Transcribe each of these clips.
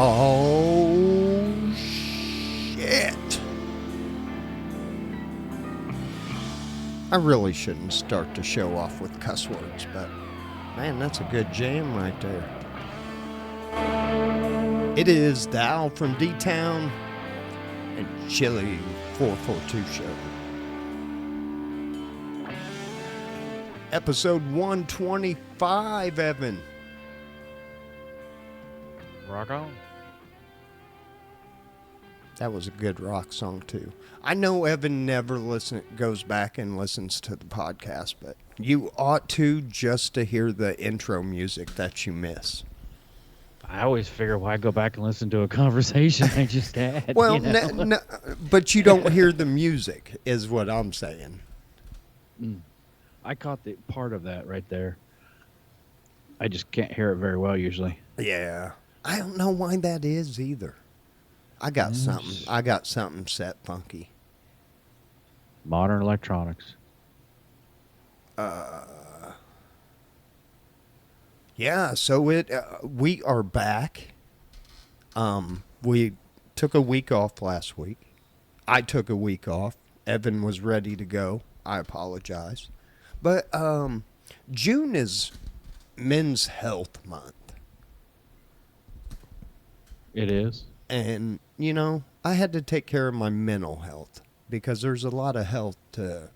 Oh, shit. I really shouldn't start the show off with cuss words, but man, that's a good jam right there. It is the AlfromDtown&Chili442 Show. Episode 125, Evan. Rock on. That was a good rock song, too. I know Evan never goes back and listens to the podcast, but you ought to, just to hear the intro music that you miss. I always figure why go back and listen to a conversation I just had. Well, you know? no, but you don't hear the music, is what I'm saying. I caught the part of that right there. I just can't hear it very well usually. Yeah. I don't know why that is either. I got something set funky. Modern electronics. Yeah, so we are back. We took a week off last week. I took a week off. Evan was ready to go. I apologize. But June is Men's Health Month. It is. And, you know, I had to take care of my mental health because there's a lot of health to,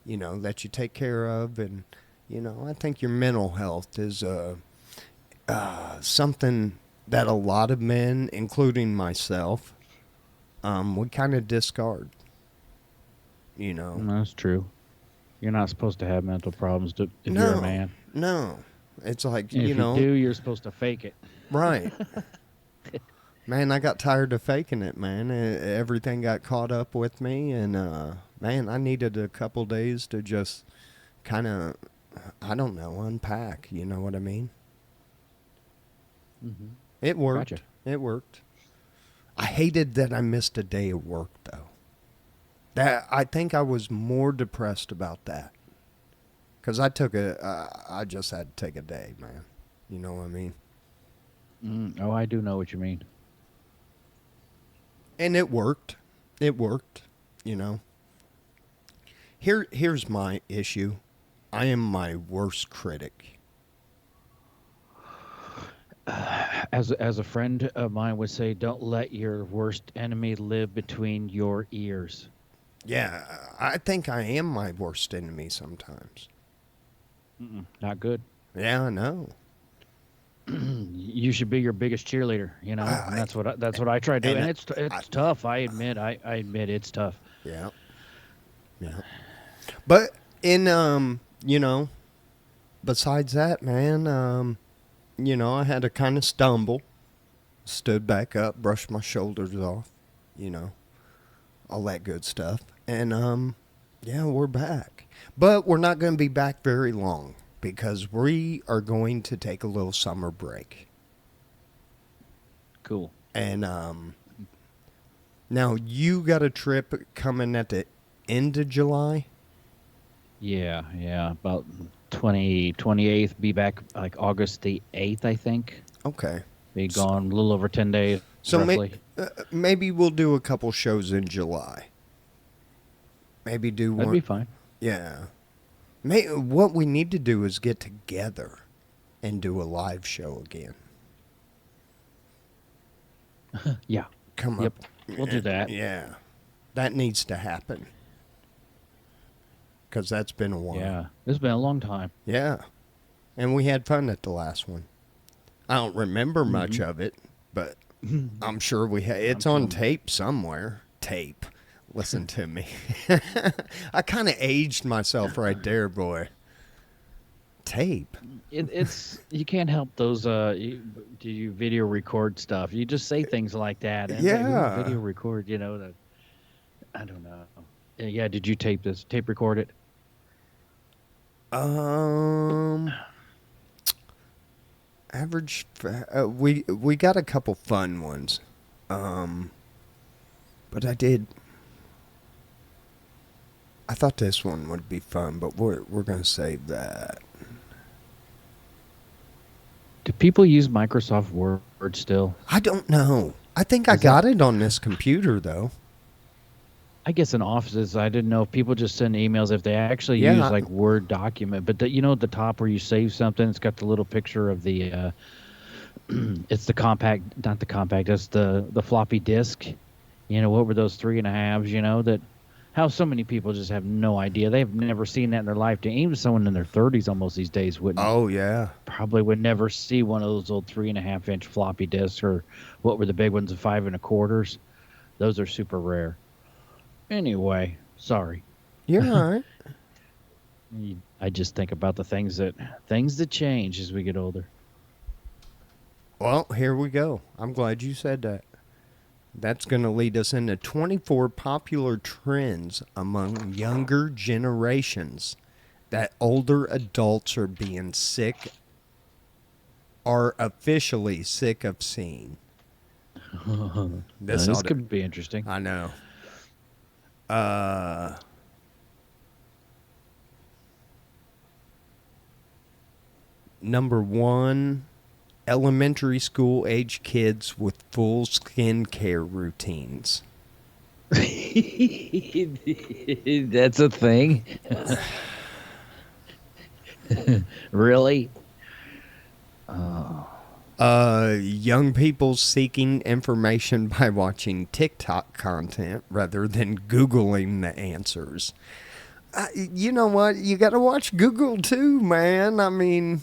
you know, that you take care of. And, you know, I think your mental health is something that a lot of men, including myself, we kind of discard, you know. That's true. You're not supposed to have mental problems if you're a man. No. It's like, And you know. if you do, you're supposed to fake it. Right. Man, I got tired of faking it, man. Everything got caught up with me, and, man, I needed a couple days to just kind of, I don't know, unpack. You know what I mean? Mm-hmm. It worked. Gotcha. It worked. I hated that I missed a day of work, though. I think I was more depressed about that. Because I just had to take a day, man. You know what I mean? Oh, I do know what you mean. And it worked. It worked, you know. Here's my issue. I am my worst critic. As a friend of mine would say, don't let your worst enemy live between your ears. Yeah, I think I am my worst enemy sometimes. Not good. Yeah, I know. You should be your biggest cheerleader, you know. And that's what I try to do, and it's tough. I admit it's tough. Yeah, yeah. But in you know, besides that, man, you know, I had to kind of stumble, stood back up, brushed my shoulders off, you know, all that good stuff, and yeah, we're back. But we're not going to be back very long, because we are going to take a little summer break. Cool. And now you got a trip coming at the end of July? Yeah, about 28th. Be back like August the 8th, I think. Okay. Be gone a little over 10 days, so roughly. Maybe we'll do a couple shows in July. Maybe do one. That'd be fine. Yeah. What we need to do is get together and do a live show again. Yeah. Come Yep. up. We'll do that. Yeah. That needs to happen. Because that's been a while. Yeah. It's been a long time. Yeah. And we had fun at the last one. I don't remember much of it, but I'm sure we had. It's on tape somewhere. Tape. Listen to me. I kind of aged myself right there, boy. Tape. It's you can't help those. Do you video record stuff? You just say things like that. And Yeah. Video record. You know. I don't know. Yeah. Did you tape record it? Average. We got a couple fun ones. But I did. I thought this one would be fun, but we're gonna save that. Do people use Microsoft Word still? I don't know. I think I Is that? got it on this computer though. I guess in offices, I didn't know if people just send emails if they actually use Yeah. like Word document. But you know, at the top where you save something, it's got the little picture of the. It's the compact, not the compact. It's the floppy disk. You know, what were those 3.5s? You know that. How so many people just have no idea. They've never seen that in their life. Even someone in their 30s almost these days wouldn't Oh yeah. probably would never see one of those old 3.5-inch floppy disks or what were the big ones of 5.25s. Those are super rare. Anyway, sorry. You're all right. I just think about the things that change as we get older. Well, here we go. I'm glad you said that. That's going to lead us into 24 popular trends among younger generations that older adults are being sick, are officially sick of seeing. This could be interesting. I know. Number one, elementary school age kids with full skincare routines. That's a thing. Really? Young people seeking information by watching TikTok content rather than Googling the answers. You know what? You got to watch Google too, man. I mean,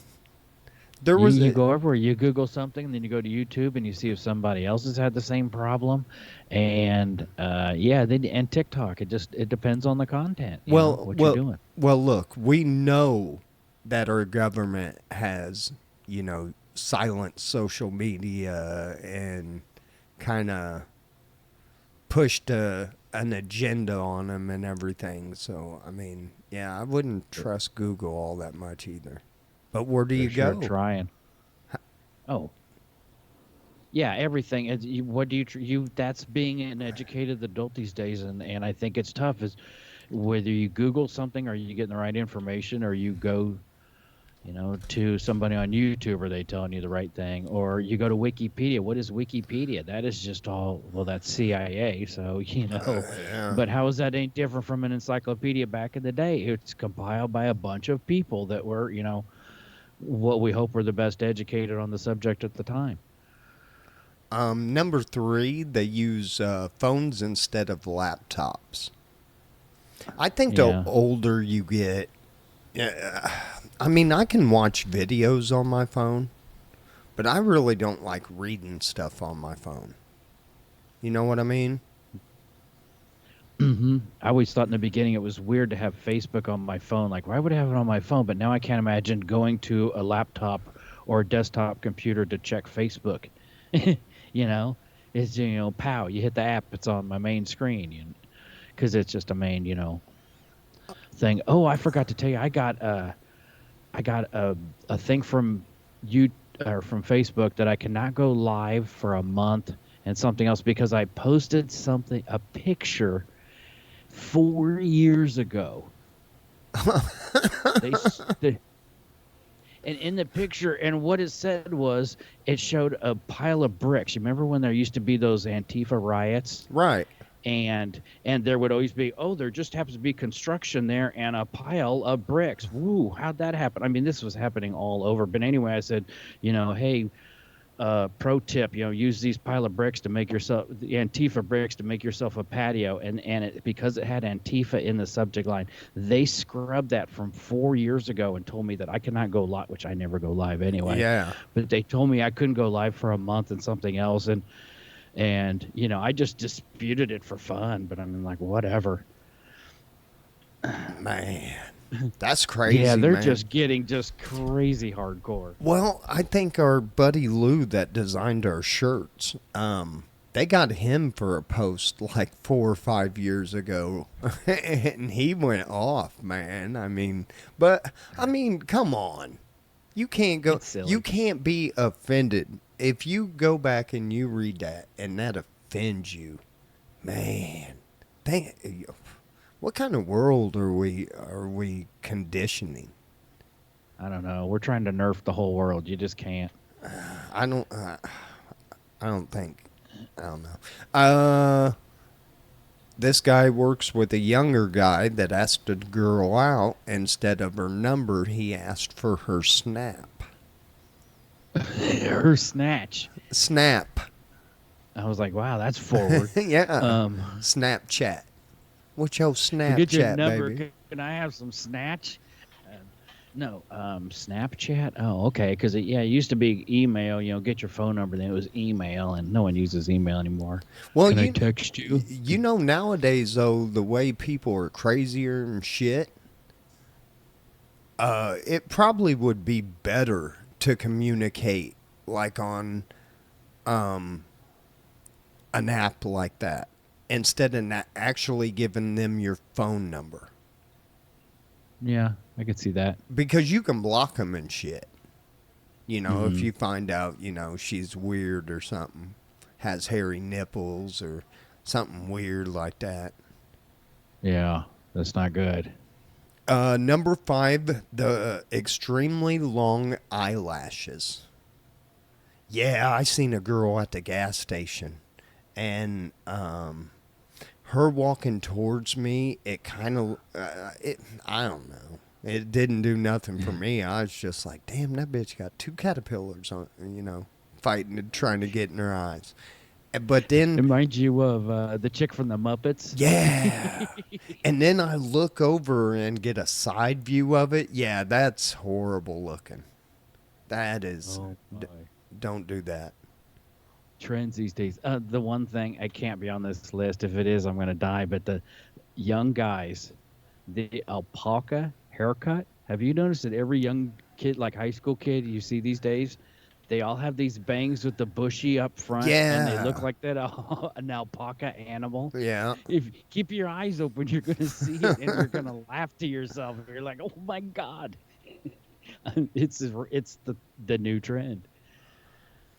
You go everywhere. You Google something, and then you go to YouTube, and you see if somebody else has had the same problem. And and TikTok. It depends on the content. What you're doing. Well, look, we know that our government has, silenced social media and kind of pushed an agenda on them and everything. So, I mean, yeah, I wouldn't trust Google all that much either. But where do you Sure go? trying. Oh, yeah, everything. What do you? That's being an educated adult these days, and I think it's tough. Is whether you Google something, or you getting the right information, or you go, to somebody on YouTube, are they telling you the right thing, or you go to Wikipedia. What is Wikipedia? That is just all. Well, that's CIA. So Yeah. but how is that any different from an encyclopedia back in the day? It's compiled by a bunch of people that were, what we hope were the best educated on the subject at the time. Number three, they use phones instead of laptops. I think the Yeah. older you get, I mean, I can watch videos on my phone, but I really don't like reading stuff on my phone. You know what I mean? I always thought in the beginning it was weird to have Facebook on my phone. Like, why would I have it on my phone? But now I can't imagine going to a laptop or a desktop computer to check Facebook. you know, it's, pow, you hit the app, it's on my main screen. Because it's just a main, thing. Oh, I forgot to tell you, I got a thing from you or from Facebook that I cannot go live for a month and something else because I posted a picture 4 years ago. And in the picture, and what it said was, it showed a pile of bricks. You remember when there used to be those Antifa riots? Right. And there would always be, there just happens to be construction there and a pile of bricks. Woo, how'd that happen? I mean, this was happening all over. But anyway, I said, hey, pro tip, use these pile of bricks to make yourself, the Antifa bricks to make yourself a patio. And because it had Antifa in the subject line, they scrubbed that from 4 years ago and told me that I cannot go live, which I never go live anyway. Yeah. But they told me I couldn't go live for a month and something else. And I just disputed it for fun, but I mean, like, whatever. Man, that's crazy. Yeah, they're man. just getting just crazy hardcore. Well, I think our buddy Lou that designed our shirts, they got him for a post like 4 or 5 years ago, and he went off, man. I mean, come on. You can't go. You can't be offended if you go back and you read that and that offends you, man. What kind of world are we conditioning? I don't know. We're trying to nerf the whole world. You just can't. I don't. I don't think. I don't know. This guy works with a younger guy that asked a girl out. Instead of her number, he asked for her snap. Her snatch. Snap. I was like, wow, that's forward. Yeah. Um, Snapchat. What's your Forget your Snapchat, number. baby? Can I have some snatch? No, Snapchat. Oh, okay. Because it used to be email. Get your phone number. Then it was email, and no one uses email anymore. Well, Can I text you? nowadays though, the way people are crazier and shit, it probably would be better to communicate like on an app like that instead of actually giving them your phone number, Yeah, I could see that. because you can block them and shit. If Mhm. you find out, she's weird or something, has hairy nipples or something weird like that. Yeah, that's not good. Number 5, the extremely long eyelashes. Yeah, I seen a girl at the gas station, and her walking towards me, it kind of, I don't know. It didn't do nothing for me. I was just like, damn, that bitch got 2 caterpillars on, fighting and trying to get in her eyes. But then, It reminds you of the chick from the Muppets. yeah. And then I look over and get a side view of it. Yeah, that's horrible looking. That is, Oh my. don't do that. Trends these days. The one thing I can't be on this list. If it is, I'm gonna die. But the young guys, the alpaca haircut. Have you noticed that every young kid, like high school kid, you see these days, they all have these bangs with the bushy up front, and they look Yeah. like that an alpaca animal. Yeah. If keep your eyes open, you're gonna see it, and you're gonna laugh to yourself. You're like, oh my god, it's the new trend.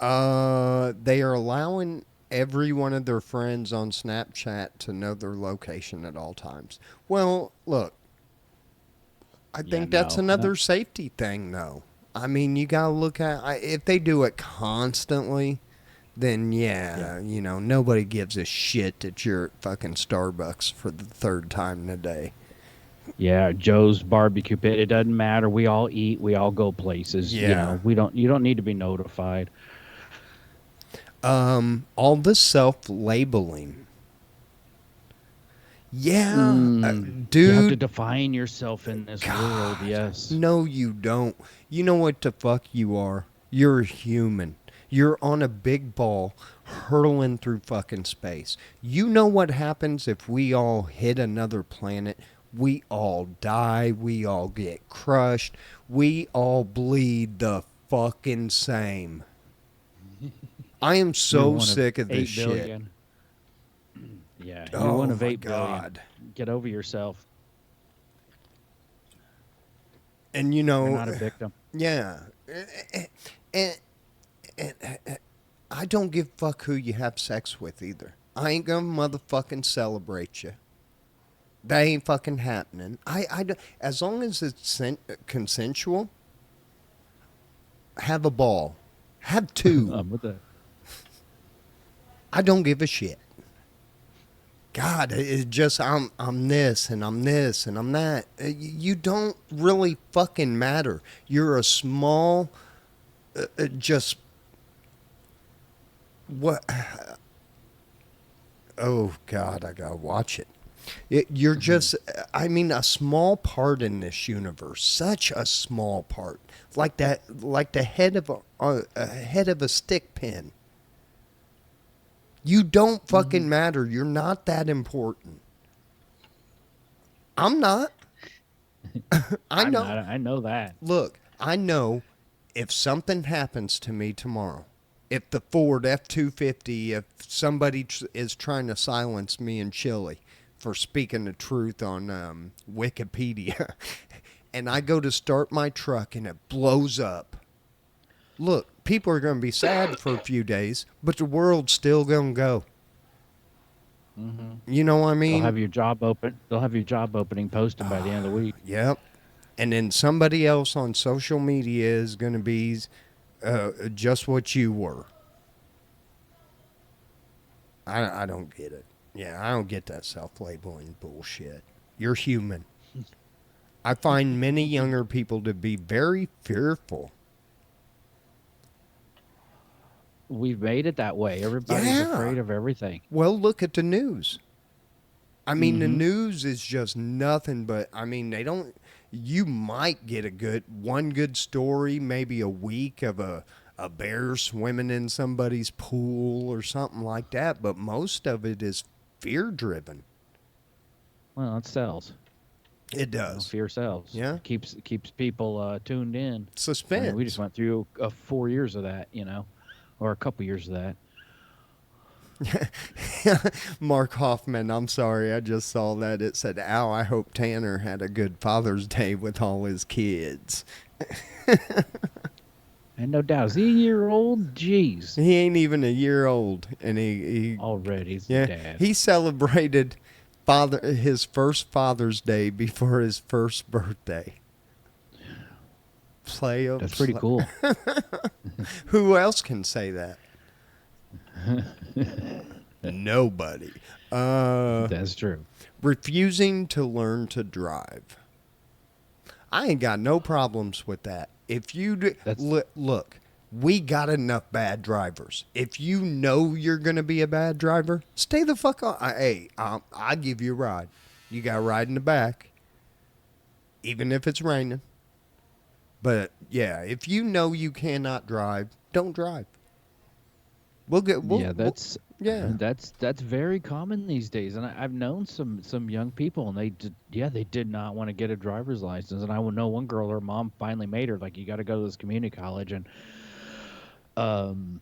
They are allowing every one of their friends on Snapchat to know their location at all times. Well, look, I Yeah, think that's no, no. another safety thing, though. I mean, you gotta look at if they do it constantly, then Yeah. yeah, nobody gives a shit that you're at fucking Starbucks for the 3rd time in a day. Yeah, Joe's barbecue pit. It doesn't matter. We all eat. We all go places. Yeah. We don't. You don't need to be notified. All the self-labeling. Yeah, You have to dude. define yourself in this world. God, Yes. no, you don't. You know what the fuck you are? You're a human. You're on a big ball hurtling through fucking space. You know what happens if we all hit another planet? We all die. We all get crushed. We all bleed the fucking same. I am You're so one of sick of this 8 billion. Yeah, shit. you're one Oh of my 8 billion. God. Get over yourself. And You're not a victim. yeah. And, I don't give a fuck who you have sex with either. I ain't gonna motherfucking celebrate you. That ain't fucking happening. As long as it's consensual, have a ball. Have 2. With the I don't give a shit. God, it's just I'm this and I'm this and I'm that. You don't really fucking matter. You're a small, just what? Oh God, I gotta watch it. You're just, I mean, a small part in this universe. Such a small part, like that, like the head of a head of a stick pin. You don't fucking matter. You're not that important. I'm not. I I'm know. not. I know that. Look, I know if something happens to me tomorrow, if the Ford F-250, if somebody is trying to silence me in Chile for speaking the truth on Wikipedia, and I go to start my truck and it blows up, look, people are going to be sad for a few days, but the world's still going to go. You know what I They'll mean? have your job open. They'll have your job opening posted by the end of the week. Yep. And then somebody else on social media is going to be just what you were. I don't get it. Yeah, I don't get that self-labeling bullshit. You're human. I find many younger people to be very fearful. We've made it that way. Everybody's Yeah. afraid of everything. Well, look at the news. I mean, the Mm-hmm. news is just nothing but, I mean, they don't, you might get one good story, maybe a week of a bear swimming in somebody's pool or something like that, but most of it is fear driven. Well, it sells. It You know, does. fear sells. Yeah. It keeps people tuned in. I mean, we just Suspense. went through 4 years of that, or a couple years of that. Mark Hoffman, I'm sorry, I just saw that. It said, Ow, I hope Tanner had a good Father's Day with all his kids. And no doubt, is he a year old? Jeez, He ain't even a year old, and he already he's a yeah, dad. he celebrated his first Father's Day before his first birthday. That's pretty cool. Who else can say that? Nobody. That's true. Refusing to learn to drive. I ain't got no problems with that. If you That's look, we got enough bad drivers. If you know you're gonna be a bad driver, stay the fuck on. I give you a ride. You got a ride in the back, even if it's raining. But yeah, if you know you cannot drive, don't drive. yeah, that's Yeah. that's very common these days. And I've known some young people, and they did not want to get a driver's license. And I would know one girl, her mom finally made her like, you got to go to this community college. And um,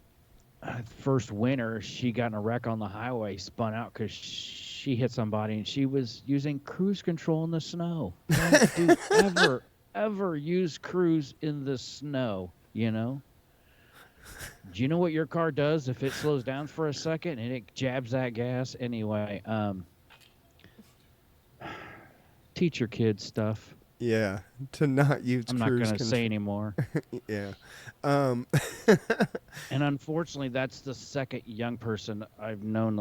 first winter, she got in a wreck on the highway, spun out because she hit somebody, and she was using cruise control in the snow. Don't do ever use cruise in the snow. Do you know what your car does if it slows down for a second and it jabs that gas? Anyway, teach your kids stuff. Yeah, to not use I'm not cruise going to say control. anymore. Yeah. Um, And unfortunately, that's the second young person I've known in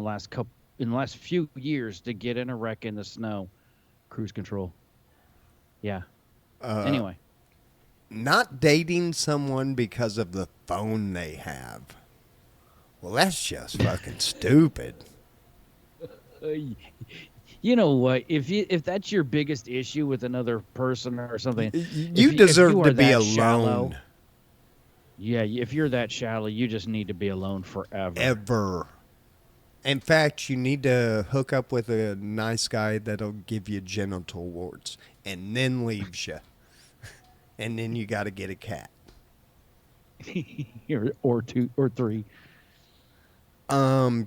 the last few years to get in a wreck in the snow. Cruise control. Yeah. Anyway, not dating someone because of the phone they have. Well, that's just fucking stupid. you know what? If that's your biggest issue with another person or something, You if deserve you to are be that alone. shallow, yeah, if you're that shallow, you just need to be alone forever. Ever. In fact, you need to hook up with a nice guy that'll give you genital warts and then leaves you. And then you got to get a cat. or two or three.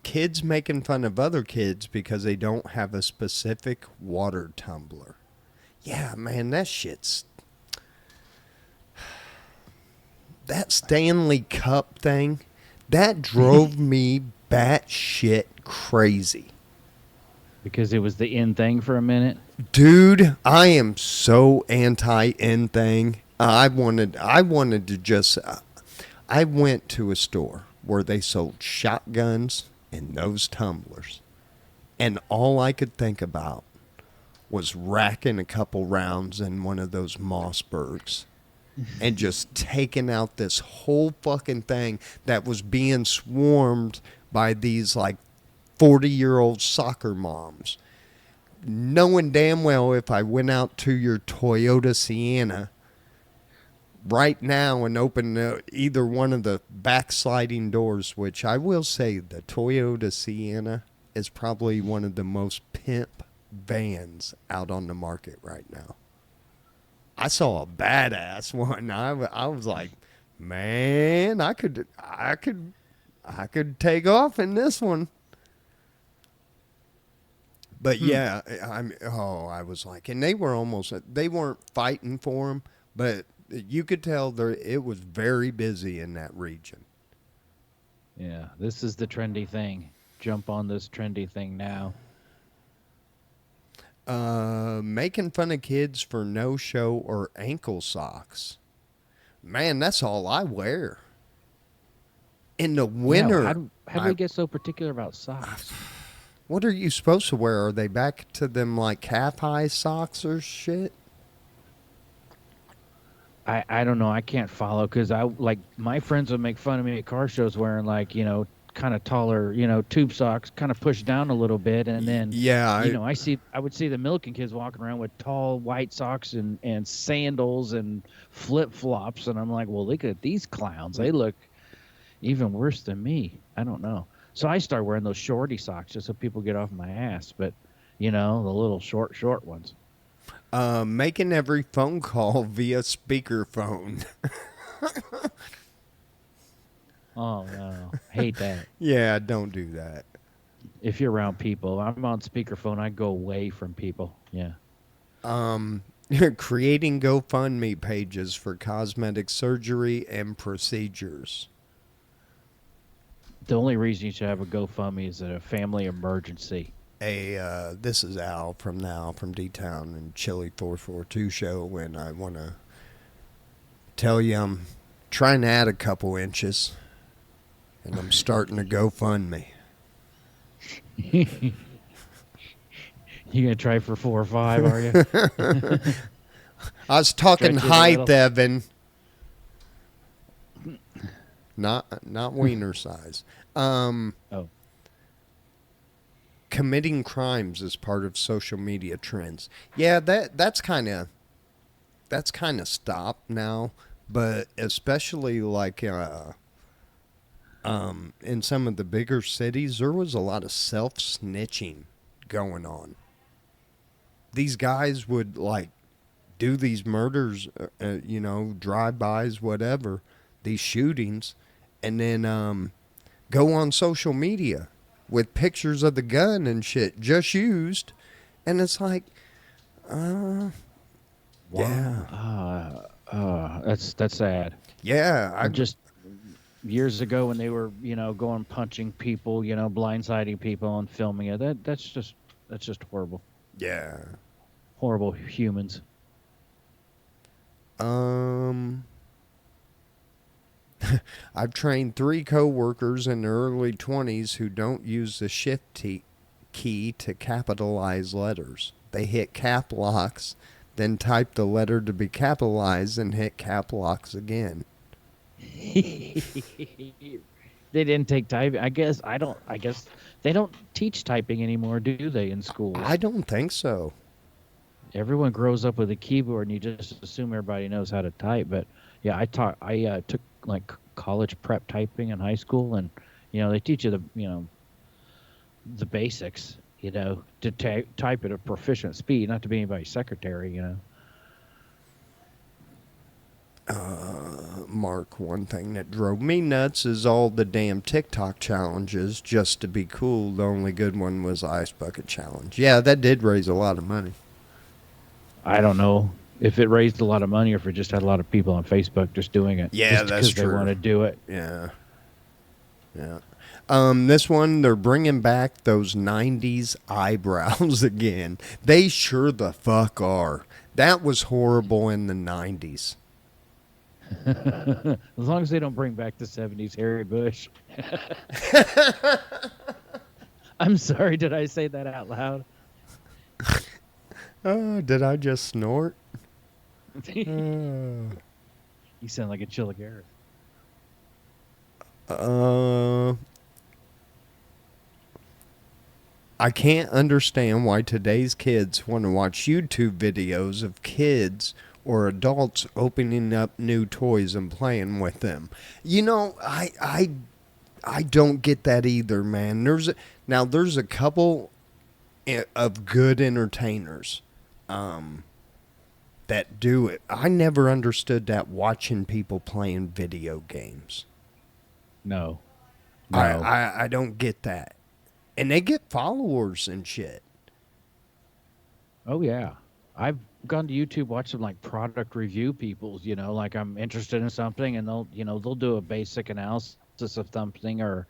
Kids making fun of other kids because they don't have a specific water tumbler. Yeah, man, that shit's... That Stanley Cup thing, that drove me batshit crazy. Because it was the in thing for a minute. Dude, I am so anti-in thing. I wanted to just... I went to a store where they sold shotguns and those tumblers. And all I could think about was racking a couple rounds in one of those Mossbergs and just taking out this whole fucking thing that was being swarmed by these like 40-year-old soccer moms. Knowing damn well if I went out to your Toyota Sienna right now and open either one of the backsliding doors, which I will say the Toyota Sienna is probably one of the most pimp vans out on the market right now. I saw a badass one. I was like, man, I could take off in this one. But yeah, I was like, and they weren't fighting for them, but you could tell it was very busy in that region. Yeah, this is the trendy thing. Jump on this trendy thing now. Making fun of kids for no-show or ankle socks. Man, that's all I wear. In the Yeah, winter, how do I we get so particular about socks? what are you supposed to wear? Are they back to them like calf high socks or shit? I don't know. I can't follow because I like my friends would make fun of me at car shows wearing like kind of taller tube socks, kind of pushed down a little bit, and then Yeah, I would see the Milliken kids walking around with tall white socks and sandals and flip flops, and I'm like, well, look at these clowns. They look even worse than me. I don't know. So I started wearing those shorty socks just so people get off my ass, but the little short ones. making every phone call via speakerphone. Oh no, hate that. Yeah, don't do that. If you're around people, I'm on speakerphone. I go away from people. Yeah. Um, creating GoFundMe pages for cosmetic surgery and procedures. The only reason you should have a GoFundMe is a family emergency. This is Al from the AlfromDtown&Chili442 Show, and I want to tell you I'm trying to add a couple inches, and I'm starting to GoFundMe. You gonna try for 4 or 5, are you? I was talking Stretch it a height, little. Evan, not wiener size. Oh, Committing crimes as part of social media trends. Yeah, that's kind of stopped now, but especially like in some of the bigger cities, there was a lot of self snitching going on. These guys would like do these murders, drive-bys, whatever, these shootings, and then go on social media with pictures of the gun and shit just used, and it's like, wow. yeah, That's sad. yeah, Or just years ago when they were going punching people, blindsiding people and filming it. That's just horrible. yeah. Horrible humans. Um, I've trained 3 coworkers in their early 20s who don't use the key to capitalize letters. They hit cap locks, then type the letter to be capitalized and hit cap locks again. They didn't take typing. I guess they don't teach typing anymore, do they, in schools? I don't think so. Everyone grows up with a keyboard and you just assume everybody knows how to type. But yeah, I took like college prep typing in high school, and they teach you the basics, to type at a proficient speed, not to be anybody's secretary. Mark, one thing that drove me nuts is all the damn TikTok challenges just to be cool. The only good one was Ice Bucket Challenge. Yeah, that did raise a lot of money. I don't know if it raised a lot of money or if it just had a lot of people on Facebook just doing it. Yeah, just that's because they true. want to do it. Yeah. Yeah. This one, they're bringing back those 90s eyebrows again. They sure the fuck are. That was horrible in the 90s. As long as they don't bring back the 70s Harry Bush. I'm sorry, did I say that out loud? Oh, did I just snort? You sound like a Chiligaris. I can't understand why today's kids want to watch YouTube videos of kids or adults opening up new toys and playing with them. I don't get that either, man. There's a couple of good entertainers that do it. I never understood that, watching people playing video games. No. I don't get that. And they get followers and shit. Oh, yeah. I've gone to YouTube, watched some like product review people's, like I'm interested in something and they'll do a basic analysis of something or,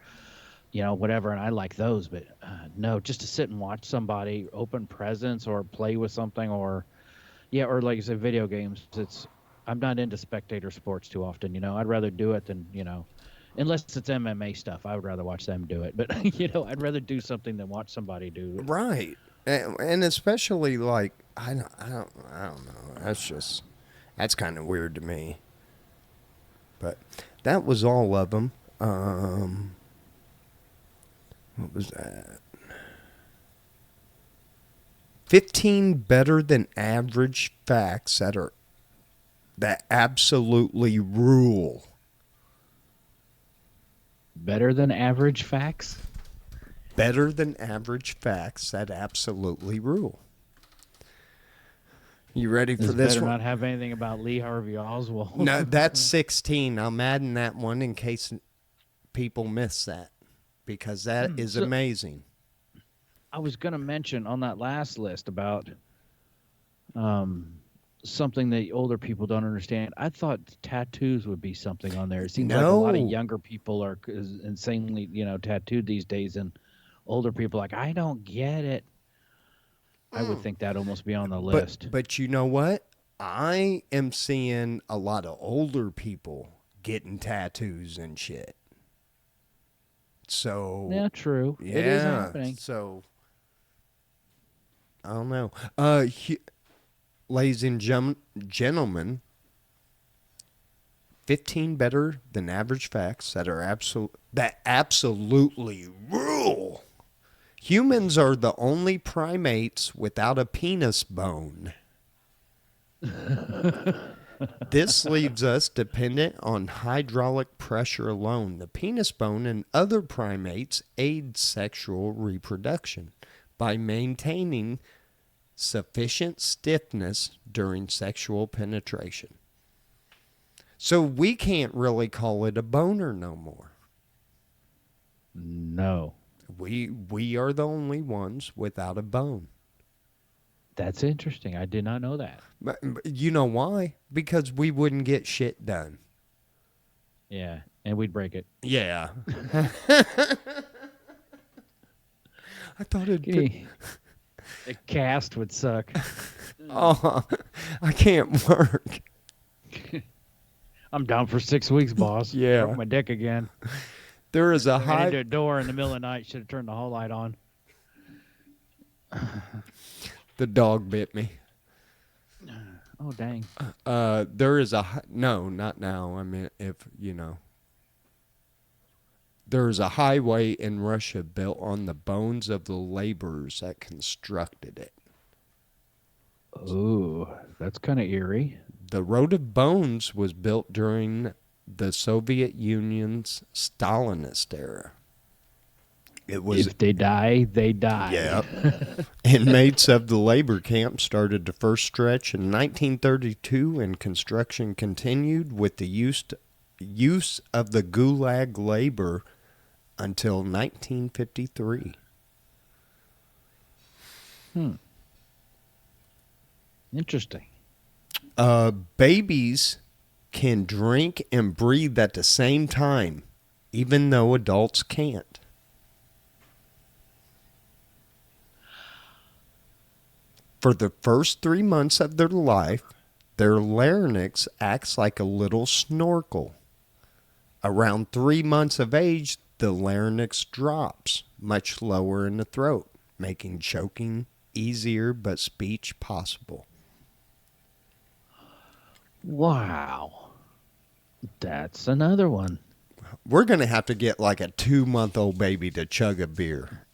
whatever. And I like those, but no, just to sit and watch somebody open presents or play with something or like you said, video games. I'm not into spectator sports too often, I'd rather do it than, Unless it's MMA stuff, I would rather watch them do it. But I'd rather do something than watch somebody do it. Right. And especially like I don't know. That's kind of weird to me. But that was all of them. What was that? 15 better than average facts that absolutely rule. Better than average facts? Better than average facts that absolutely rule. You ready for this better one? not have anything about Lee Harvey Oswald. No, that's 16. I'm adding that one in case people miss that because that is amazing. I was going to mention on that last list about something that older people don't understand. I thought tattoos would be something on there. It seems like a lot of younger people are insanely, tattooed these days, and older people are like, I don't get it. I would think that'd almost be on the list. But you know what? I am seeing a lot of older people getting tattoos and shit. So yeah, true. Yeah, it is happening. So I don't know. Ladies and gentlemen, 15 better than average facts that absolutely rule. Humans are the only primates without a penis bone. This leaves us dependent on hydraulic pressure alone. The penis bone in other primates aid sexual reproduction by maintaining sufficient stiffness during sexual penetration. So we can't really call it a boner no more. No. We are the only ones without a bone. That's interesting. I did not know that. But you know why? Because we wouldn't get shit done. Yeah, and we'd break it. Yeah. I thought a cast would suck. Oh, I can't work. I'm down for 6 weeks, boss. Yeah. Broke my dick again. There is a I into a door in the middle of the night. Should have turned the hall light on. The dog bit me. Oh, dang. There is no, not now. I mean, there is a highway in Russia built on the bones of the laborers that constructed it. Ooh, that's kind of eerie. The Road of Bones was built during the Soviet Union's Stalinist era. It was, if they die, they die. Yeah. Inmates of the labor camp started the first stretch in 1932, and construction continued with the use of the Gulag labor until 1953. Interesting. Babies can drink and breathe at the same time, even though adults can't. For the first 3 months of their life, their larynx acts like a little snorkel. Around 3 months of age, the larynx drops much lower in the throat, making choking easier but speech possible. Wow. That's another one. We're going to have to get like a 2-month-old baby to chug a beer.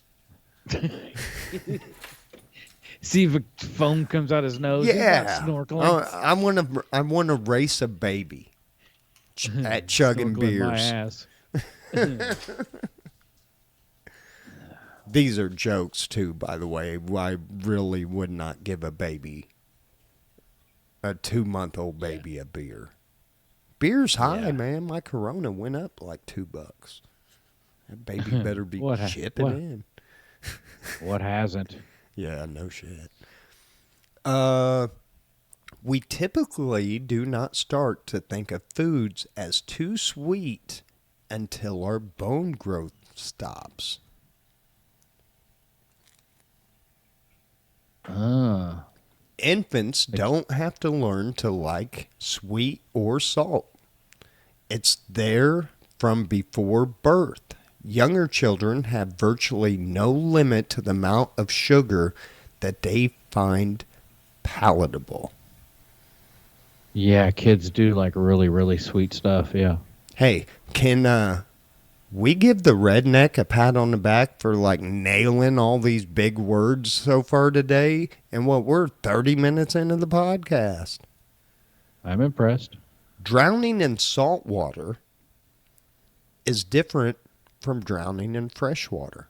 See if a foam comes out his nose. Yeah. Snorkeling. I want to race a baby at chugging beers. My ass. These are jokes too, by the way. I really would not give a 2-month-old baby a beer. Beer's high, man. My Corona went up like $2. That baby better be chipping in. What hasn't? Yeah, no shit. We typically do not start to think of foods as too sweet until our bone growth stops. Infants don't have to learn to like sweet or salt. It's their from before birth. Younger children have virtually no limit to the amount of sugar that they find palatable. Yeah, kids do like really, really sweet stuff. Yeah. Hey, can we give the redneck a pat on the back for like nailing all these big words so far today? And what, we're 30 minutes into the podcast. I'm impressed. Drowning in salt water is different from drowning in fresh water.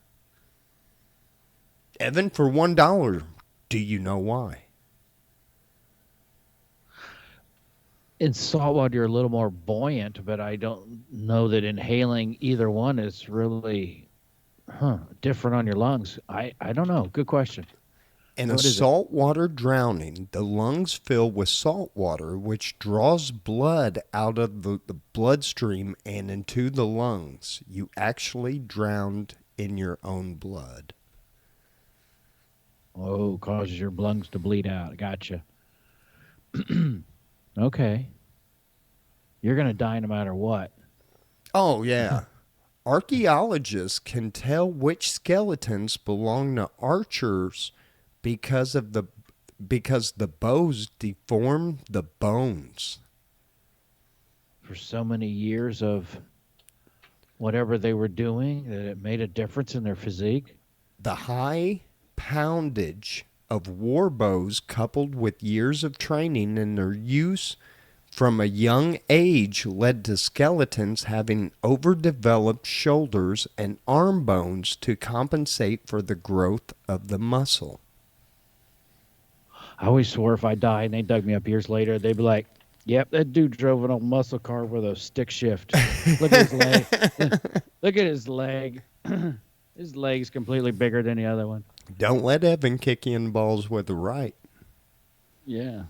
Evan, for $1, do you know why? In saltwater, you're a little more buoyant, but I don't know that inhaling either one is really different on your lungs. I don't know. Good question. In What a is it? saltwater drowning, the lungs fill with salt water, which draws blood out of the bloodstream and into the lungs. You actually drowned in your own blood. Oh, causes your lungs to bleed out. Gotcha. Okay. You're going to die no matter what. Oh, yeah. Archaeologists can tell which skeletons belong to archers because the bows deform the bones. For so many years of whatever they were doing, that it made a difference in their physique. The high poundage of war bows, coupled with years of training and their use from a young age, led to skeletons having overdeveloped shoulders and arm bones to compensate for the growth of the muscle. I always swore if I died and they dug me up years later, they'd be like, yep, that dude drove an old muscle car with a stick shift. Look at his leg. Look at his leg. His leg's completely bigger than the other one. Don't let Evan kick you in the balls with the right. Yeah.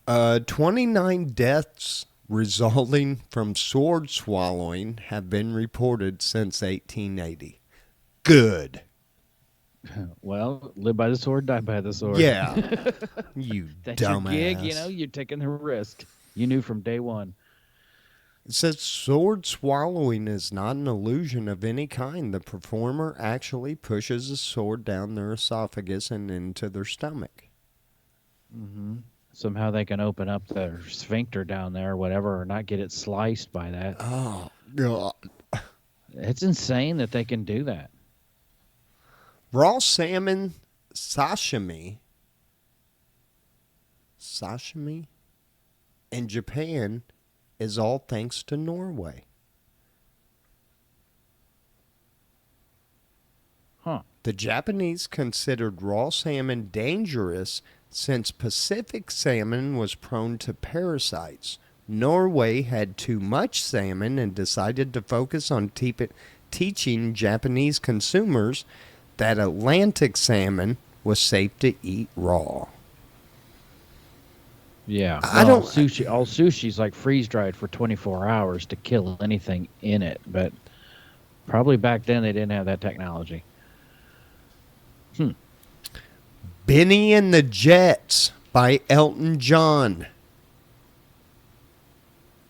29 deaths resulting from sword swallowing have been reported since 1880. Good. Well, live by the sword, die by the sword. Yeah. You That's dumbass. your gig, you're taking the risk. You knew from day one. It says sword swallowing is not an illusion of any kind. The performer actually pushes a sword down their esophagus and into their stomach. Mm-hmm. Somehow they can open up their sphincter down there or whatever, or not get it sliced by that. Oh, God. It's insane that they can do that. Raw salmon sashimi in Japan is all thanks to Norway. Huh. The Japanese considered raw salmon dangerous since Pacific salmon was prone to parasites. Norway had too much salmon and decided to focus on teaching Japanese consumers that Atlantic salmon was safe to eat raw. Yeah. I Well, don't- all sushi's like freeze dried for 24 hours to kill anything in it, but probably back then they didn't have that technology. Benny and the Jets by Elton John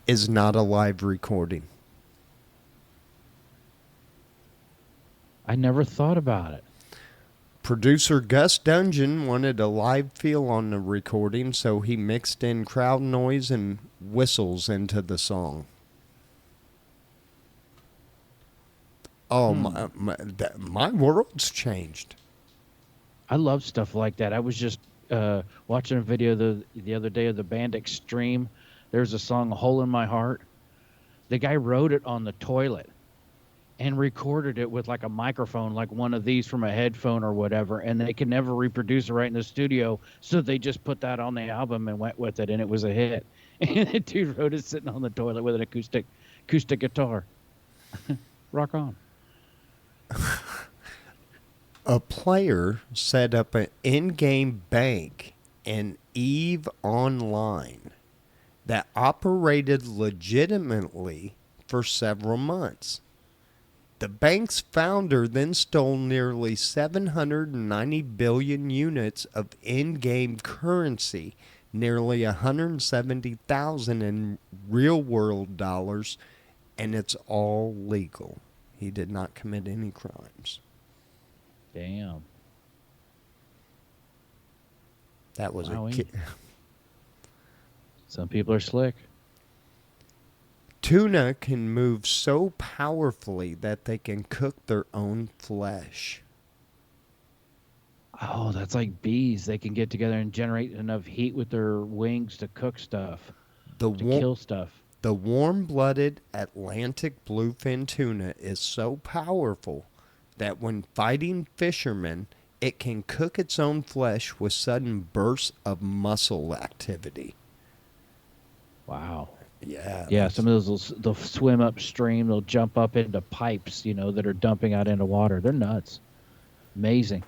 is not a live recording. I never thought about it. Producer Gus Dungeon wanted a live feel on the recording, so he mixed in crowd noise and whistles into the song. Oh, my world's changed. I love stuff like that. I was just watching a video the other day of the band Extreme. There's a song, "Hole in My Heart." The guy wrote it on the toilet and recorded it with like a microphone, like one of these from a headphone or whatever, and they could never reproduce it right in the studio, so they just put that on the album and went with it, and it was a hit. And the dude wrote it sitting on the toilet with an acoustic guitar. Rock on. A player set up an in-game bank in EVE Online that operated legitimately for several months. The bank's founder then stole nearly 790 billion units of in-game currency, nearly 170,000 in real world dollars, and it's all legal. He did not commit any crimes. Damn. That was Wowee. a kid. Some people are slick. Tuna can move so powerfully that they can cook their own flesh. Oh, that's like bees. They can get together and generate enough heat with their wings to cook stuff, The to wa- kill stuff. The warm-blooded Atlantic bluefin tuna is so powerful that when fighting fishermen, it can cook its own flesh with sudden bursts of muscle activity. Wow. Yeah. Yeah, some of those they'll swim upstream. They'll jump up into pipes, that are dumping out into water. They're nuts. Amazing.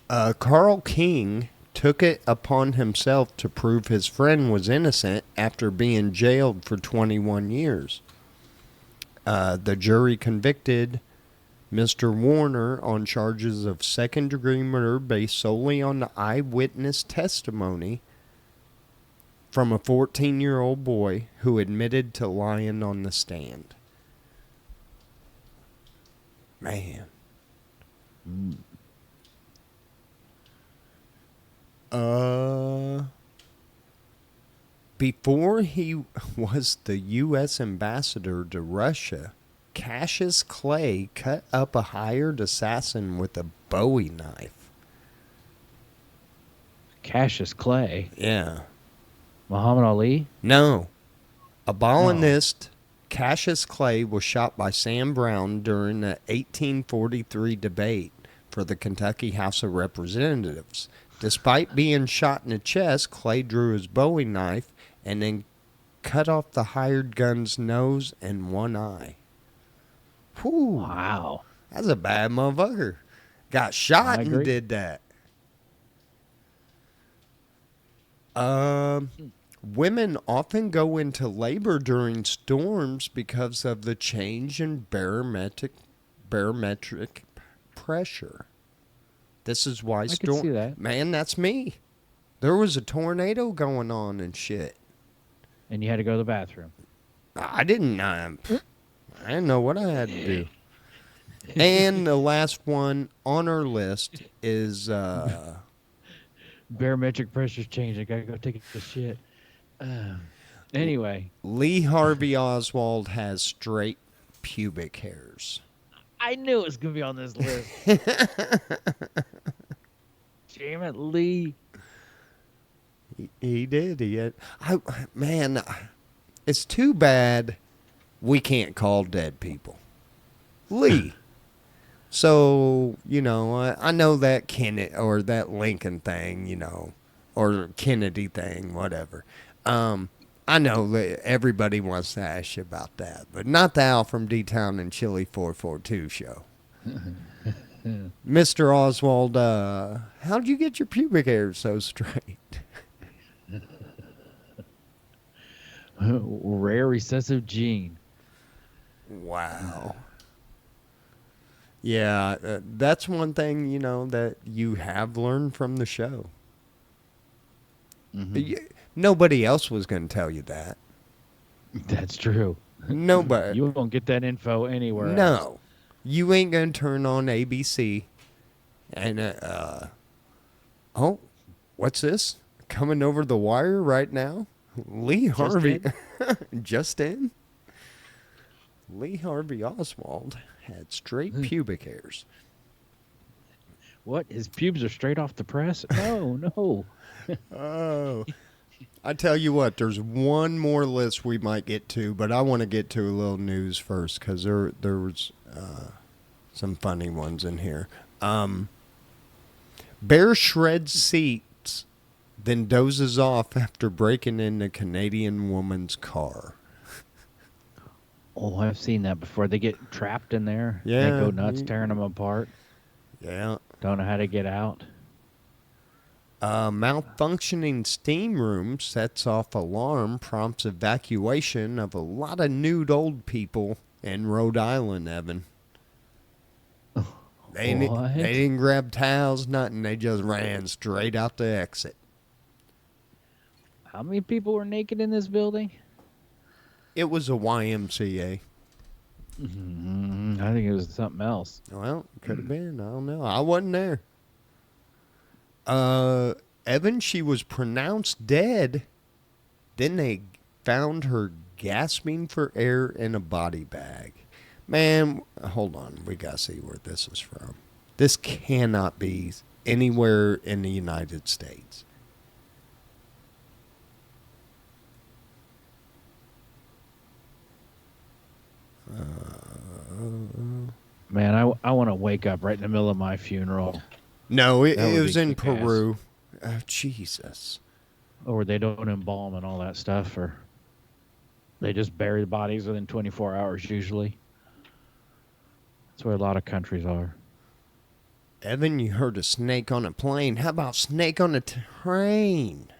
Carl King took it upon himself to prove his friend was innocent after being jailed for 21 years. The jury convicted Mr. Warner on charges of second-degree murder based solely on the eyewitness testimony from a 14-year-old boy who admitted to lying on the stand. Man. Before he was the U.S. ambassador to Russia, Cassius Clay cut up a hired assassin with a Bowie knife. Cassius Clay. Yeah. Muhammad Ali? No. A ballinist, Cassius Clay was shot by Sam Brown during the 1843 debate for the Kentucky House of Representatives. Despite being shot in the chest, Clay drew his Bowie knife and then cut off the hired gun's nose and one eye. Whew. Wow. That's a bad motherfucker. Got shot and did that. Women often go into labor during storms because of the change in barometric pressure. This is why I can see that. Man, that's me. There was a tornado going on and shit. And you had to go to the bathroom. I didn't know what I had to do. And the last one on our list is Barometric pressure's changed. I gotta go take a shit. Anyway. Lee Harvey Oswald has straight pubic hairs. I knew it was gonna be on this list. Damn it, Lee. He did. He had. Man, it's too bad we can't call dead people. Lee. So, I know that Kennedy or that Lincoln thing, or Kennedy thing, whatever. I know that everybody wants to ask you about that, but not the AlfromDtown&Chili442 Show. Mr. Oswald, how'd you get your pubic hair so straight? Rare recessive gene. Wow. Yeah, that's one thing, that you have learned from the show. Mm-hmm. Nobody else was going to tell you that. That's true. Nobody. You won't get that info anywhere else. No. You ain't going to turn on ABC and, oh, what's this? Coming over the wire right now? Lee Harvey. Just in? Lee Harvey Oswald had straight pubic hairs. What? His pubes are straight off the press? No. Oh. I tell you what, there's one more list we might get to, but I want to get to a little news first because there was some funny ones in here. Bear shreds seats, then dozes off after breaking into Canadian woman's car. Oh, I've seen that before. They get trapped in there. Yeah. They go nuts, tearing them apart. Yeah. Don't know how to get out. Malfunctioning steam room sets off alarm, prompts evacuation of a lot of nude old people in Rhode Island, Evan. They didn't grab towels, nothing. They just ran straight out the exit. How many people were naked in this building? It was a YMCA. I think it was something else. Well, could have been. I don't know. I wasn't there. Evan, she was pronounced dead. Then they found her gasping for air in a body bag. Man, hold on. We got to see where this is from. This cannot be anywhere in the United States. Man, I want to wake up right in the middle of my funeral. No, it That would was be in kick-ass. Peru. Jesus. Or they don't embalm and all that stuff, or they just bury the bodies within 24 hours usually. That's where a lot of countries are. Evan, you heard a snake on a plane. How about snake on a train?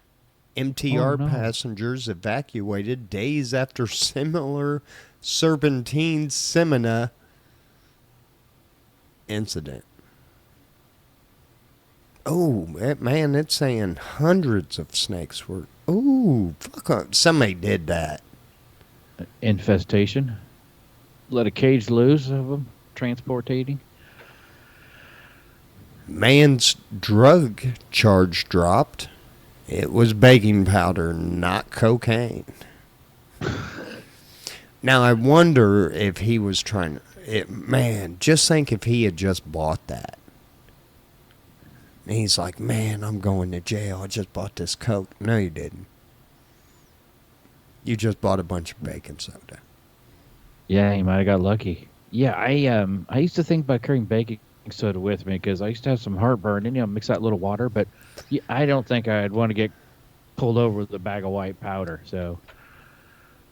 MTR Oh, no. passengers evacuated days after similar serpentine semina incident. Oh, man, it's saying hundreds of snakes were... Oh, fuck on. Somebody did that. Infestation. Let a cage loose of them transportating. Man's drug charge dropped. It was baking powder, not cocaine. Now, I wonder if he was trying to... Man, just think if he had just bought that. And he's like, man, I'm going to jail. I just bought this Coke. No, you didn't. You just bought a bunch of baking soda. Yeah, he might have got lucky. Yeah, I used to think about carrying baking soda with me because I used to have some heartburn and mix that little water, but I don't think I'd want to get pulled over with a bag of white powder. So,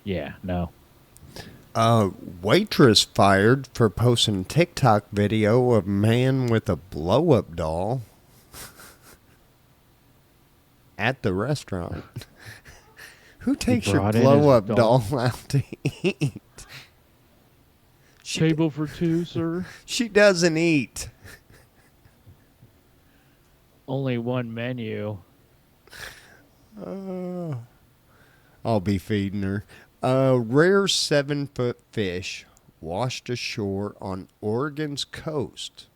yeah, no. Waitress fired for posting TikTok video of man with a blow-up doll at the restaurant. Who takes your brought in his blow-up doll. doll out to eat? Table for two, sir. She doesn't eat. Only one menu. I'll be feeding her. A rare 7-foot fish washed ashore on Oregon's coast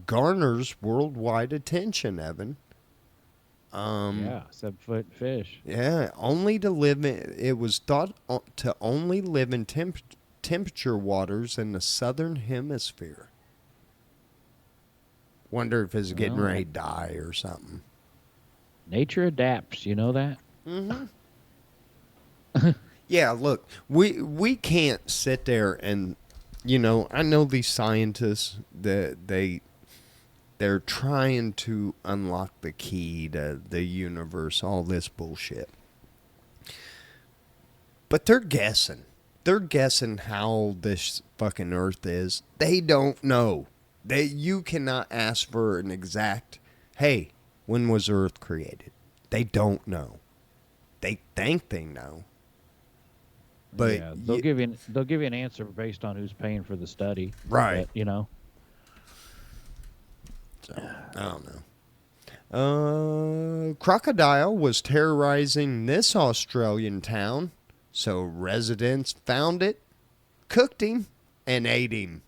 garners worldwide attention, Evan. Yeah, 7-foot fish. Yeah, only to live in, it was thought to only live in temperature waters in the southern hemisphere. Wonder if it's getting ready to die or something. Nature adapts, you know that? Mm-hmm. Yeah, look, we can't sit there and, I know these scientists that they're trying to unlock the key to the universe, all this bullshit. But they're guessing. They're guessing how this fucking Earth is. They don't know. You cannot ask for an exact, hey, when was Earth created? They don't know. They think they know. But yeah, they'll give you an answer based on who's paying for the study. Right. But, So, I don't know. Crocodile was terrorizing this Australian town, so residents found it, cooked him, and ate him.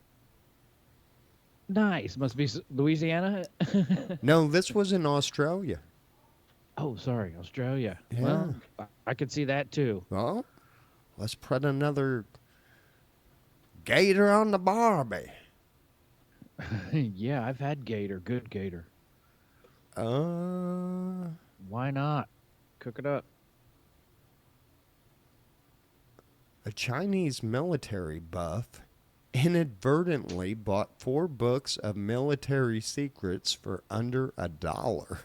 Nice. Must be Louisiana. No, this was in Australia. Oh, sorry, Australia. Yeah. Well, I could see that too. Well, let's put another gator on the barbie. Yeah, I've had gator, good gator. Why not? Cook it up. A Chinese military buff inadvertently bought 4 books of military secrets for under $1.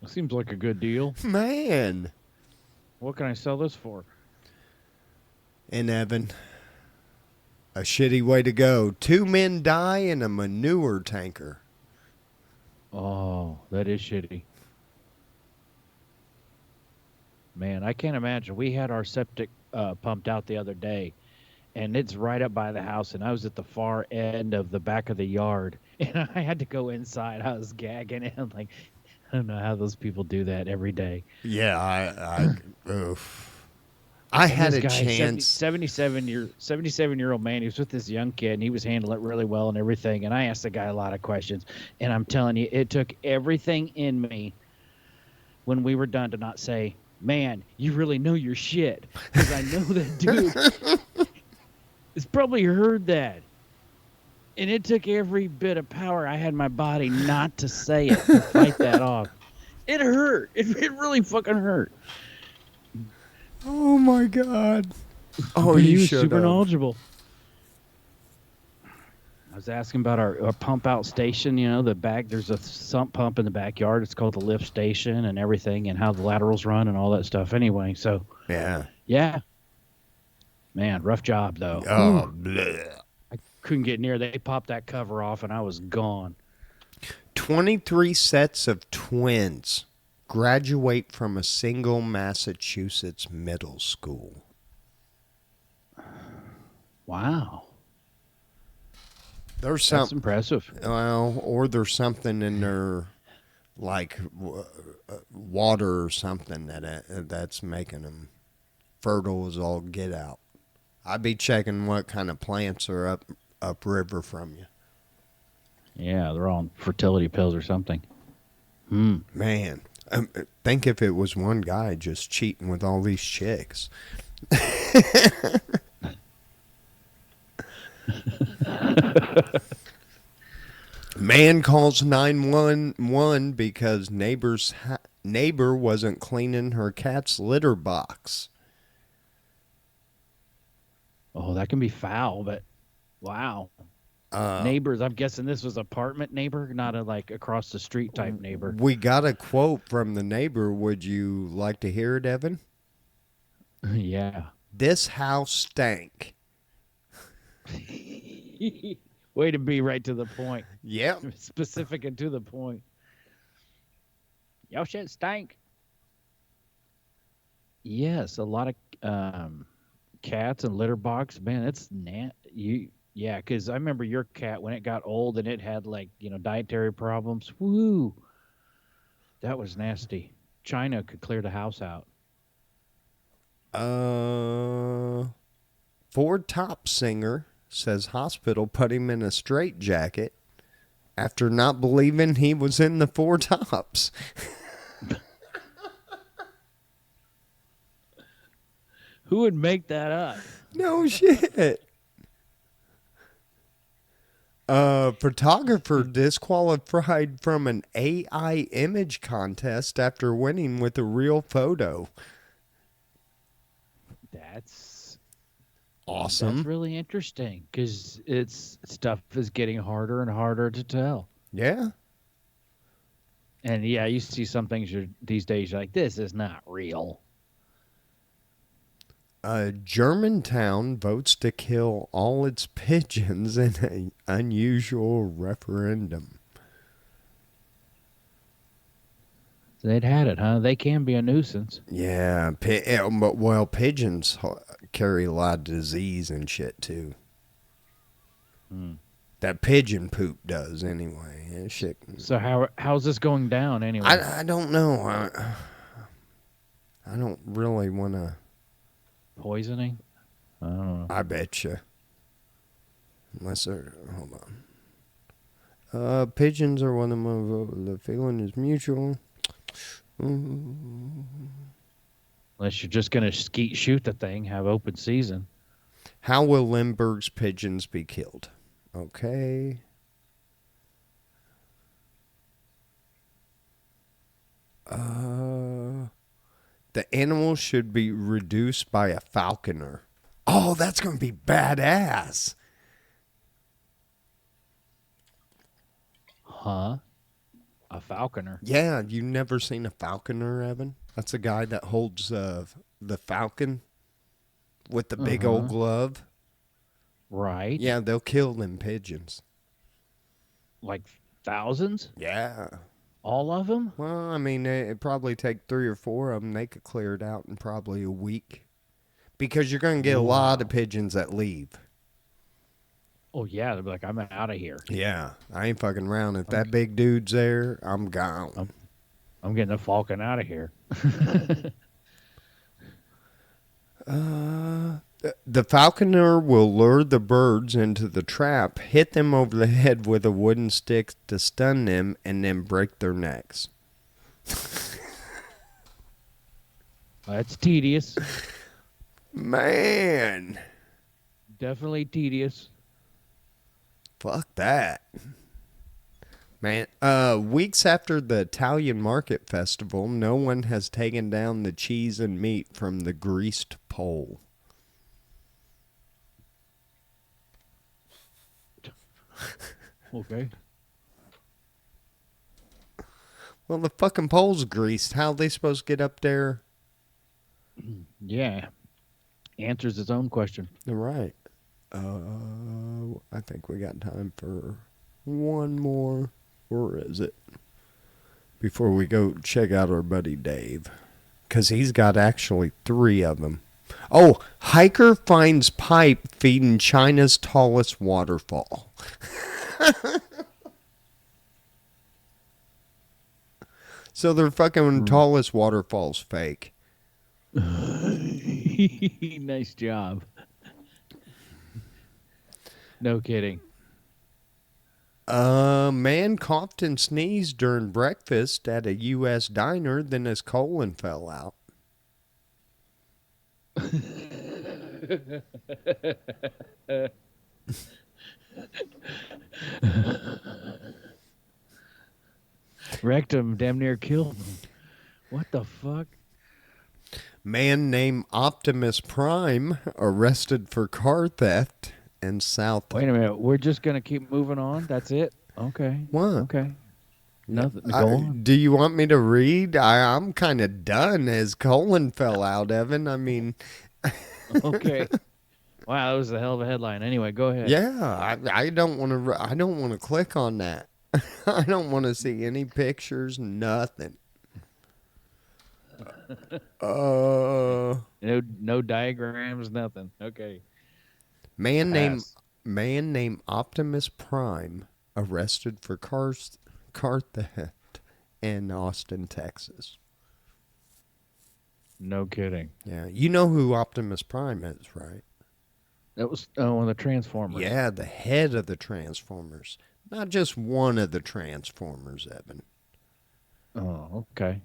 Seems like a good deal. Man. What can I sell this for? And Evan, a shitty way to go. 2 men die in a manure tanker. Oh, that is shitty. Man, I can't imagine. We had our septic pumped out the other day, and it's right up by the house, and I was at the far end of the back of the yard, and I had to go inside. I was gagging, and I'm like, I don't know how those people do that every day. Yeah, oof. I And had this a guy, chance. 77-year-old man, he was with this young kid, and he was handling it really well and everything. And I asked the guy a lot of questions. And I'm telling you, it took everything in me when we were done to not say, man, you really know your shit. Because I know that dude has probably heard that. And it took every bit of power I had in my body not to say it, to fight that off. It hurt. It really fucking hurt. Oh my God. Oh, But you he was should super have. knowledgeable. I was asking about our pump out station, the back. There's a sump pump in the backyard. It's called the lift station and everything, and how the laterals run and all that stuff. Anyway, so Yeah. yeah, man, rough job though. Oh, Whew. bleh. I couldn't get near. They popped that cover off, and I was gone. 23 sets of twins graduate from a single Massachusetts middle school. Wow, There's that's some, impressive. well, or there's something in their water or something that's making them fertile as all get out. I'd be checking what kind of plants are upriver from you. Yeah, they're on fertility pills or something. Man, think if it was one guy just cheating with all these chicks. Man calls 911 because neighbor wasn't cleaning her cat's litter box. Oh, that can be foul, but wow. Neighbors, I'm guessing this was apartment neighbor, not a like across the street type neighbor. We got a quote from the neighbor. Would you like to hear it, Evan? Yeah. This house stank. Way to be right to the point. Yep. Specific and to the point. Y'all shit stank. Yes, a lot of cats and litter box. Man, it's yeah, because I remember your cat when it got old and it had dietary problems. Woo, that was nasty. China could clear the house out. Ford Top singer says hospital put him in a straitjacket after not believing he was in the Four Tops. Who would make that up? No shit. Photographer disqualified from an AI image contest after winning with a real photo. That's Awesome. That's really interesting because stuff is getting harder and harder to tell. Yeah. And yeah, you see some things these days you're like, this is not real. Germantown votes to kill all its pigeons in an unusual referendum. So they'd had it, huh? They can be a nuisance. Yeah, but pigeons carry a lot of disease and shit too. That pigeon poop does anyway. Yeah, shit. So how's this going down anyway? I don't know. I don't really want to. Poisoning? I don't know. I bet you. Unless they're hold on. Pigeons are one of my. The feeling is mutual. Unless you're just gonna shoot the thing, have open season. How will Limburg's pigeons be killed? Okay. The animal should be reduced by a falconer. Oh, that's going to be badass. Huh? A falconer? Yeah, you never seen a falconer, Evan? That's a guy that holds the falcon with the big old glove. Right. Yeah, they'll kill them pigeons. Like thousands? Yeah. All of them? Well, I mean, it'd probably take 3 or 4 of them. They could clear it out in probably a week. Because you're going to get a lot of pigeons that leave. Oh, yeah. They'll be like, I'm out of here. Yeah. I ain't fucking around. If that big dude's there, I'm gone. I'm getting the falcon out of here. The falconer will lure the birds into the trap, hit them over the head with a wooden stick to stun them, and then break their necks. That's tedious. Man, Definitely tedious. fuck that. Man, weeks after the Italian Market Festival, no one has taken down the cheese and meat from the greased pole. Okay. Well, the fucking pole's greased. How are they supposed to get up there? Yeah. Answers its own question. Right. I think we got time for one more. Where is it? Before we go check out our buddy Dave. Because he's got actually 3 of them. Oh, hiker finds pipe feeding China's tallest waterfall. So their fucking tallest waterfall's fake. Nice job. No kidding. A man coughed and sneezed during breakfast at a U.S. diner, then his colon fell out. Rectum damn near killed him. What the fuck? Man named Optimus Prime arrested for car theft in South. Wait a minute. We're just going to keep moving on? That's it? Okay. What? Okay. Nothing. Go on. Do you want me to read? I'm kind of done. His colon fell out, Evan. I mean, Okay. Wow, that was a hell of a headline. Anyway, go ahead. yeah, I don't want to. I don't want to click on that. I don't want to see any pictures. Nothing. No diagrams, nothing. Okay. Man Pass. named Optimus Prime arrested for car theft in Austin, Texas. No kidding. Yeah, you know who Optimus Prime is, right? That was one of the Transformers. Yeah, the head of the Transformers. Not just one of the Transformers, Evan. Oh, okay.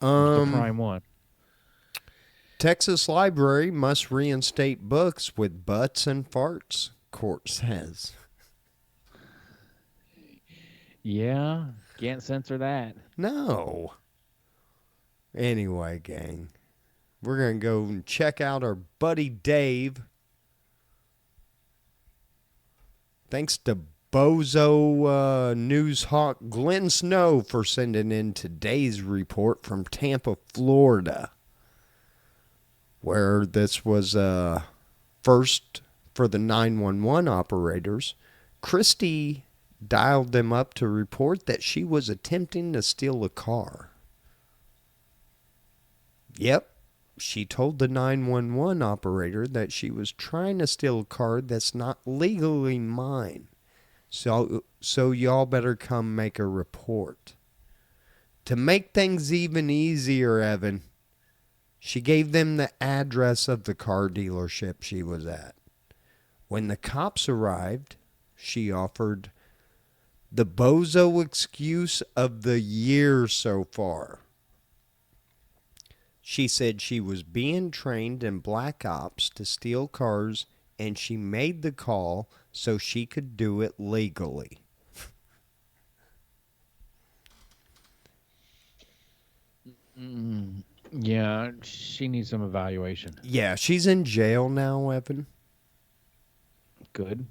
The Prime one. Texas Library must reinstate books with butts and farts, court says. Yeah, can't censor that. No. Anyway, gang, we're going to go and check out our buddy Dave. Thanks to Bozo News Hawk Glenn Snow for sending in today's report from Tampa, Florida, where this was first for the 911 operators. Christy dialed them up to report that she was attempting to steal a car. Yep, she told the 911 operator that she was trying to steal a car that's not legally mine. So y'all better come make a report. To make things even easier, Evan, she gave them the address of the car dealership she was at. When the cops arrived, she offered the bozo excuse of the year so far. She said she was being trained in black ops to steal cars, and she made the call so she could do it legally. Yeah, she needs some evaluation. Yeah, she's in jail now, Evan. Good.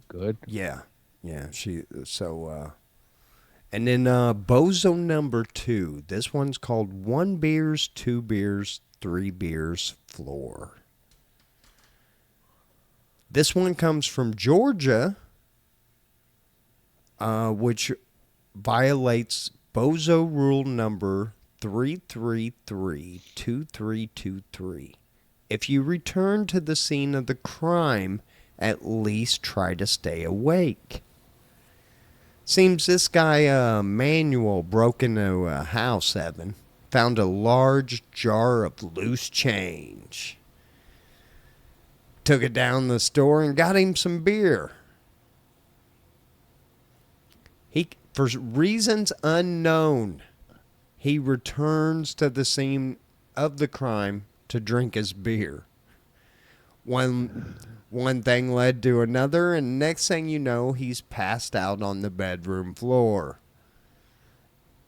Yeah, and then bozo number 2. This one's called 1 beers, 2 beers, 3 beers floor. This one comes from Georgia, which violates bozo rule number 3332323. If you return to the scene of the crime, at least try to stay awake. Seems this guy, Manuel, broke into a house, Evan. Found a large jar of loose change. Took it down to the store and got him some beer. For reasons unknown, he returns to the scene of the crime to drink his beer. One thing led to another, and next thing you know, he's passed out on the bedroom floor.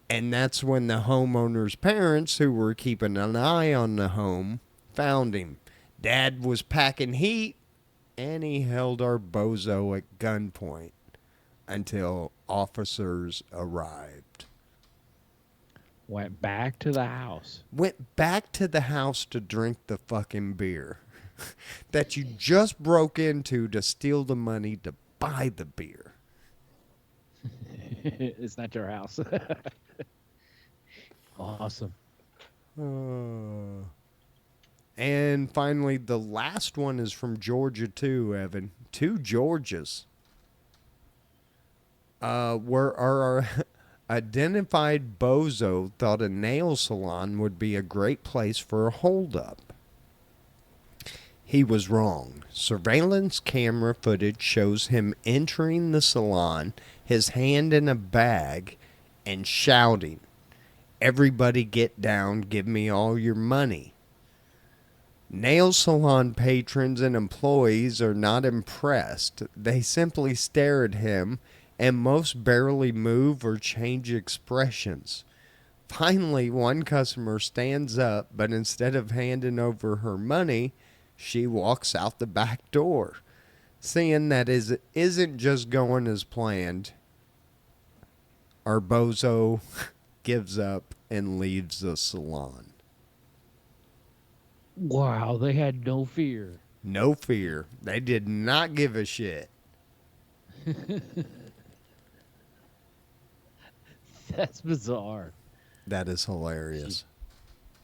And that's when the homeowner's parents, who were keeping an eye on the home, found him. Dad was packing heat, and he held our bozo at gunpoint until officers arrived. Went back to the house. Went back to the house to drink the fucking beer that you just broke into to steal the money to buy the beer. It's not your house. Awesome. And finally, the last one is from Georgia too, Evan. 2 Georgias. Where our identified bozo thought a nail salon would be a great place for a holdup. He was wrong. Surveillance camera footage shows him entering the salon, his hand in a bag, and shouting, "Everybody get down, give me all your money." Nail salon patrons and employees are not impressed. They simply stare at him, and most barely move or change expressions. Finally, one customer stands up, but instead of handing over her money, she walks out the back door. Seeing that isn't just going as planned, our bozo gives up and leaves the salon. Wow, they had no fear. No fear. They did not give a shit. That's bizarre. That is hilarious.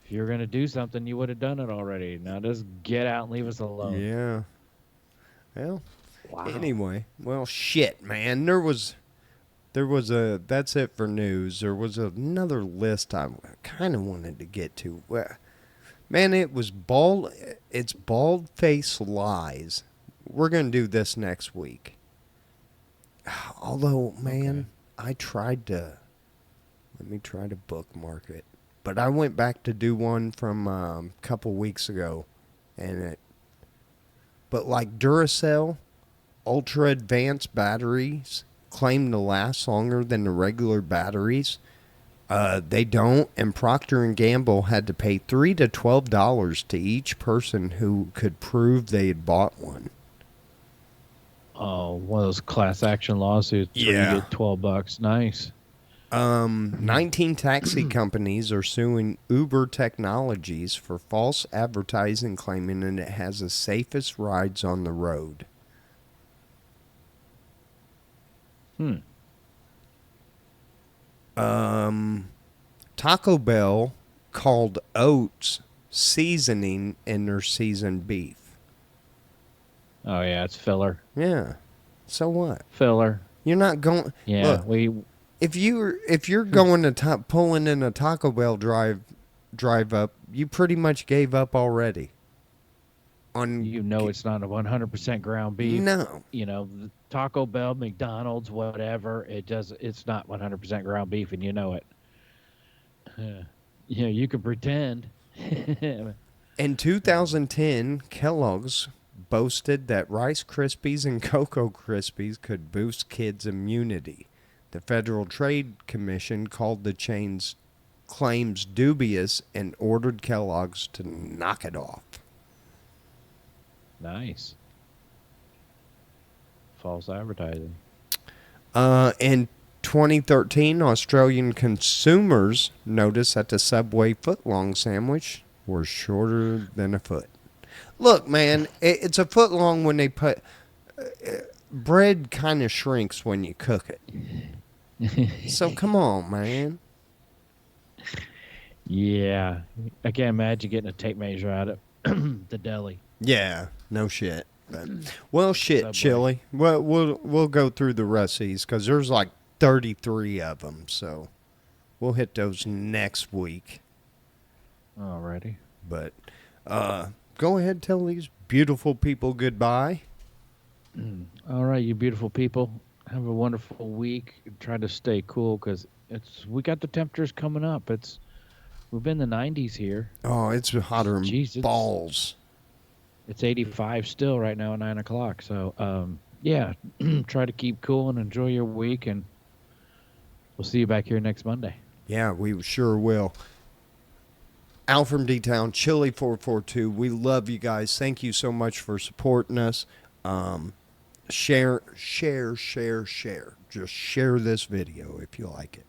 If you were going to do something, you would have done it already. Now just get out and leave us alone. Yeah. Well, Wow. anyway. Well, shit, man. There was that's it for news. There was another list I kind of wanted to get to. Man, it's bald-faced lies. We're going to do this next week. Although, man, let me try to bookmark it. But I went back to do one from a couple weeks ago. But like Duracell, ultra advanced batteries claim to last longer than the regular batteries. They don't, and Procter & Gamble had to pay $3 to $12 to each person who could prove they had bought one. Oh, one of those class action lawsuits where you get $12. Nice. 19 taxi companies are suing Uber Technologies for false advertising, claiming that it has the safest rides on the road. Taco Bell called oats seasoning in their seasoned beef. Oh yeah, it's filler. Yeah. So what? Filler. You're not going. Yeah, look, if you're going to pulling in a Taco Bell drive up, you pretty much gave up already. It's not a 100% ground beef. No. The Taco Bell, McDonald's, whatever, it's not 100% ground beef, and you know it. You can pretend. In 2010, Kellogg's boasted that Rice Krispies and Cocoa Krispies could boost kids' immunity. The Federal Trade Commission called the chain's claims dubious and ordered Kellogg's to knock it off. Nice. False advertising. In 2013, Australian consumers noticed that the Subway footlong sandwich was shorter than a foot. Look, man, it's a foot long when they put... bread kind of shrinks when you cook it. So come on, man. Yeah. I can't imagine getting a tape measure out of the deli. Yeah, no shit. Well, shit, Subway. Chili. Well, we'll go through the rest of these because there's like 33 of them. So we'll hit those next week. Alrighty. But go ahead, tell these beautiful people goodbye. All right, you beautiful people. Have a wonderful week. Try to stay cool because we got the temperatures coming up. We've been in the 90s here. Oh, it's hotter than Jeez, balls. It's 85 still right now at 9 o'clock. So, yeah, try to keep cool and enjoy your week, and we'll see you back here next Monday. Yeah, we sure will. AlfromDtown&Chili442. We love you guys. Thank you so much for supporting us. Share. Just share this video if you like it.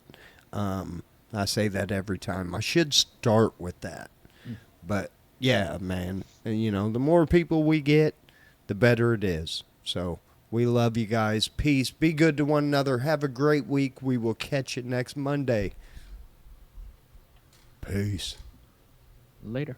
I say that every time. I should start with that. But, yeah, man. You know, the more people we get, the better it is. So, we love you guys. Peace. Be good to one another. Have a great week. We will catch you next Monday. Peace. Later.